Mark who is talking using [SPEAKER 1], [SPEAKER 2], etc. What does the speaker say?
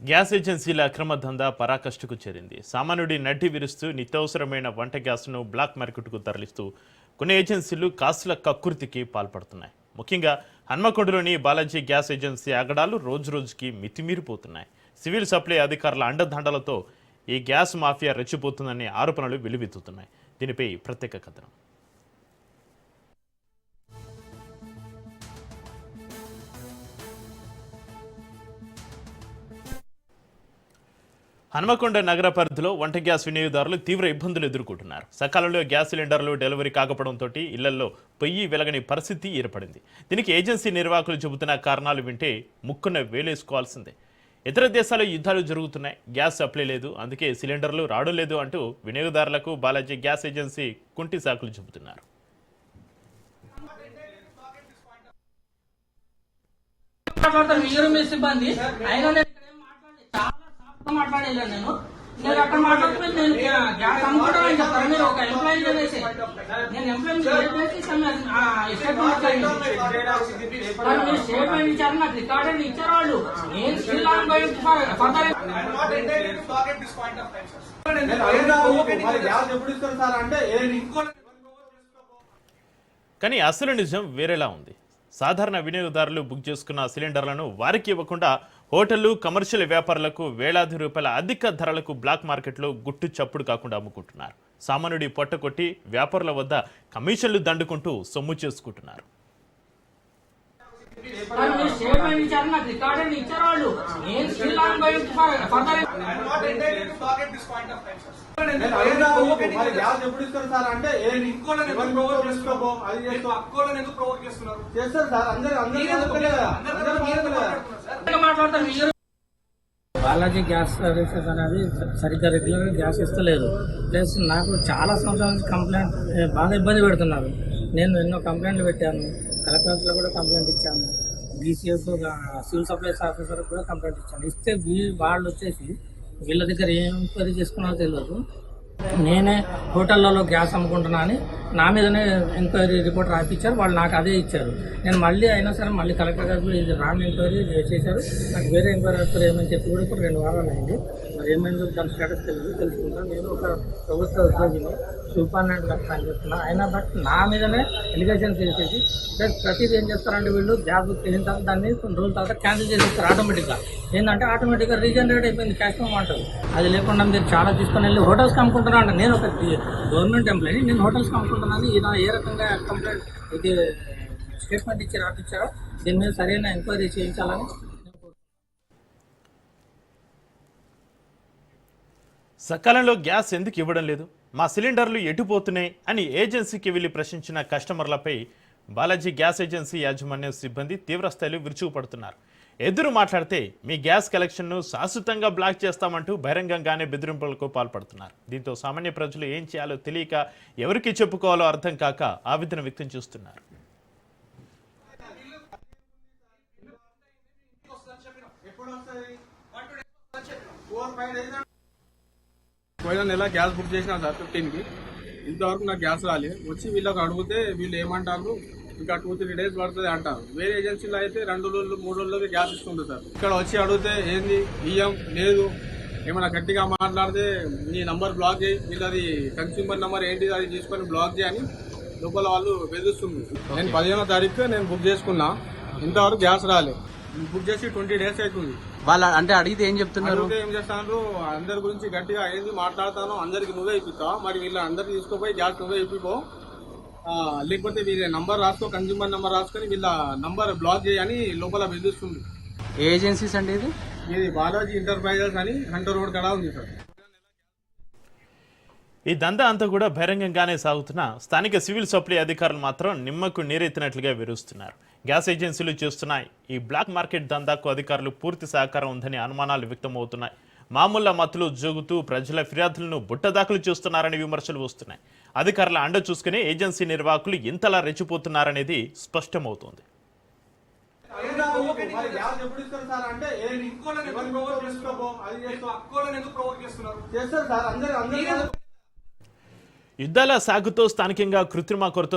[SPEAKER 1] Gas ఏజెన్సీల అక్రమ దందా పరాకష్టుకు చేరింది. సామాన్యుడి నడ్డి విరుస్తూ నిత్యావసరమైన వంట గ్యాస్ను బ్లాక్ మార్కెట్కు తరలిస్తూ కొన్ని ఏజెన్సీలు కాసుల కక్కుర్తికి పాల్పడుతున్నాయి. ముఖ్యంగా హన్మకొండలోని బాలాజీ గ్యాస్ ఏజెన్సీ ఆగడాలు రోజురోజుకి మితిమీరిపోతున్నాయి. సివిల్ సప్లై అధికారుల అండదండలతో ఈ గ్యాస్ మాఫియా రెచ్చిపోతుందనే ఆరోపణలు వెలువెత్తుతున్నాయి. దీనిపై ప్రత్యేక కథనం. హన్మకొండ నగర పరిధిలో వంట గ్యాస్ వినియోగదారులు తీవ్ర ఇబ్బందులు ఎదుర్కొంటున్నారు. సకాలంలో గ్యాస్ సిలిండర్లు డెలివరీ కాకపోవడంతో ఇళ్లలో పొయ్యి వెలగని పరిస్థితి ఏర్పడింది. దీనికి ఏజెన్సీ నిర్వాహకులు చెబుతున్న కారణాలు వింటే ముక్కున వేలేసుకోవాల్సిందే. ఇతర దేశాల్లో యుద్ధాలు జరుగుతున్నాయి, గ్యాస్ సప్లై లేదు, అందుకే సిలిండర్లు రావడం లేదు అంటూ వినియోగదారులకు బాలాజీ గ్యాస్ ఏజెన్సీ కుంటి సాకులు చెబుతున్నారు.
[SPEAKER 2] మాట్లాడలేదు నేను అక్కడ మాట్లాడుతున్నా నేను గ్యాస్ అమ్ముకుంటానని చెప్తాను. మీరు ఒక ఎంప్లాయీ చేసి నేను ఎంప్లాయీ స్టేట్మెంట్ ఇచ్చారు, నాకు రికార్డెడ్ ఇచ్చారు వాళ్ళు. నేను స్టిల్ ఆన్ గోయింగ్ ఫర్దర్.
[SPEAKER 1] కానీ అసలు నిజం వేరేలా ఉంది. సాధారణ వినియోగదారులు బుక్ చేసుకున్న సిలిండర్లను వారికి ఇవ్వకుండా హోటళ్లు, కమర్షియల్ వ్యాపారులకు వేలాది రూపాయల అధిక ధరలకు బ్లాక్ మార్కెట్లో గుట్టు చప్పుడు కాకుండా అమ్ముకుంటున్నారు. సామాన్యుడి పొట్ట కొట్టి వ్యాపారుల వద్ద కమిషన్లు దండుకుంటూ సొమ్ము చేసుకుంటున్నారు.
[SPEAKER 2] స్టేట్మెంట్ ఇచ్చారు, నాకు రికార్డెడ్ ఇచ్చారు వాళ్ళు. నేను still on going further.
[SPEAKER 3] Balaji gas services అనేది సరిగ్గా రెగ్యులర్గా గ్యాస్ ఇస్తలేదు. ప్లస్ నాకు చాలా సంవత్సరాల నుంచి కంప్లైంట్ బాగా ఇబ్బంది పెడుతున్నారు. నేను ఎన్నో కంప్లైంట్లు పెట్టాను, కలెక్టర్లో కూడా కంప్లైంట్ ఇచ్చాను, డీసీఎఫ్ సివిల్ సప్లైస్ ఆఫీసర్కి కూడా కంప్లైంట్ ఇచ్చాను. ఇస్తే వాళ్ళు వచ్చేసి వీళ్ళ దగ్గర ఏం ఎంక్వైరీ చేసుకున్నారో తెలియదు. నేనే హోటళ్లలో గ్యాస్ అమ్ముకుంటున్నా అని నా మీదనే ఎంక్వైరీ రిపోర్ట్ రాసిచ్చారు. వాళ్ళు నాకు అదే ఇచ్చారు. నేను మళ్ళీ అయినా సరే మళ్ళీ కలెక్టర్ గారు ఇది రాంగ్ ఎంక్వైరీ చేశారు, నాకు వేరే ఎంక్వైరీ వస్తారు ఏమని చెప్పి కూడా ఇప్పుడు 2 వారాలు అయింది. మరి ఏమైందో దాని స్టేటస్ తెలుసుకుంటాను. నేను ఒక ప్రభుత్వ ఉద్యోగిని, సూపరింటెండెంట్ గారు పనిచేస్తున్నా. అయినా బట్ నా మీదనే ఎలిగేషన్స్ చేసేసి ప్లస్ ప్రతిదీ ఏం చేస్తారంటే వీళ్ళు గ్యాస్ బుక్ చేసిన తర్వాత దాన్ని కొన్ని రోజుల తర్వాత క్యాన్సిల్ చేసేస్తారు ఆటోమేటిక్గా. ఏంటంటే ఆటోమేటిక్గా రీజనరేట్ అయిపోయింది, క్యాష్ ఫోమ్ అంటారు. అది లేకుండా మీరు చాలా తీసుకొని వెళ్ళి హోటల్స్కి అమ్ముకుంటున్నా అంటే నేను ఒక గవర్నమెంట్ ఎంప్లాయీ, నేను హోటల్స్కి అమ్ముకుంటున్నాను. ఇలా ఏ రకంగా కంప్లైంట్ ఇది స్టేట్మెంట్ ఇచ్చి రాపిచ్చారో దీని మీద సరైన ఎంక్వైరీ చేయించాలని.
[SPEAKER 1] సకాలంలో గ్యాస్ ఎందుకు ఇవ్వడం లేదు, మా సిలిండర్లు ఎటుపోతున్నాయి అని ఏజెన్సీకి వెళ్లి ప్రశ్నించిన కస్టమర్లపై బాలాజీ గ్యాస్ ఏజెన్సీ యాజమాన్యం సిబ్బంది తీవ్రస్థాయిలో విరుచుకుపడుతున్నారు. ఎదురు మాట్లాడితే మీ గ్యాస్ కలెక్షన్ను శాశ్వతంగా బ్లాక్ చేస్తామంటూ బహిరంగంగానే బెదిరింపులకు పాల్పడుతున్నారు. దీంతో సామాన్య ప్రజలు ఏం చేయాలో తెలియక ఎవరికి చెప్పుకోవాలో అర్థం కాక ఆవేదన వ్యక్తం చేస్తున్నారు.
[SPEAKER 4] పోయిన నెల గ్యాస్ బుక్ చేసిన సార్ 15కి, ఇంతవరకు నాకు గ్యాస్ రాలేదు. వచ్చి వీళ్ళకి అడిగితే వీళ్ళు ఏమంటారు, ఇంకా 2-3 డేస్ పడుతుంది అంటారు. వేరే ఏజెన్సీలో అయితే 2 రోజులు 3 రోజులకి గ్యాస్ ఇస్తుంది సార్. ఇక్కడ వచ్చి అడిగితే ఏంది బియ్యం లేదు, ఏమైనా గట్టిగా మాట్లాడితే నీ నంబర్ బ్లాక్ చేయి, వీళ్ళది కన్స్యూమర్ నెంబర్ ఏంటి అది తీసుకొని బ్లాక్ చేయని లోపల వాళ్ళు బెదిరిస్తుంది. నేను 15వ తారీఖు నేను బుక్ చేసుకున్నా, ఇంతవరకు గ్యాస్ రాలేదు. బుక్ చేసి 20 డేస్ అవుతుంది.
[SPEAKER 5] వాళ్ళ అంటే అడిగితే ఏం చెప్తున్నారు?
[SPEAKER 4] ఏం చేస్తాను, అందరి గురించి గట్టిగా ఏంది మాట్లాడతాను, అందరికి నువ్వే ఇప్పిస్తావు, మరి వీళ్ళ అందరికి తీసుకోపోయి గ్యాస్ నువ్వే ఇప్పిపో, లేకపోతే వీళ్ళ నంబర్ రాసుకో, కన్జ్యూమర్ నెంబర్ రాసుకొని వీళ్ళ నంబర్ బ్లాక్ చేయని లోపల బెదిరిస్తుంది.
[SPEAKER 5] ఏ ఏజెన్సీస్ అండి
[SPEAKER 4] ఇది బాలాజీ ఎంటర్ప్రైజెస్ అని హంటర్ రోడ్ కడా ఉంది సార్.
[SPEAKER 1] ఈ దందా అంతా కూడా బహిరంగంగానే సాగుతున్నా స్థానిక సివిల్ సప్లై అధికారులు మాత్రం నిమ్మకు నీరెత్తినట్లుగా విరుస్తున్నారు. గ్యాస్ ఏజెన్సీలు చేస్తున్న ఈ బ్లాక్ మార్కెట్ దందాకు అధికారులు పూర్తి సహకారం ఉందని అనుమానాలు వ్యక్తమవుతున్నాయి. మామూళ్ల మత్తులు జోగుతూ ప్రజల ఫిర్యాదులను బుట్టదాఖలు చేస్తున్నారని విమర్శలు వస్తున్నాయి. అధికారుల అండ చూసుకుని ఏజెన్సీ నిర్వాహకులు ఇంతలా రెచ్చిపోతున్నారనేది స్పష్టమవుతోంది. యుద్ధాల సాగుతో స్థానికంగా కృత్రిమ కొరత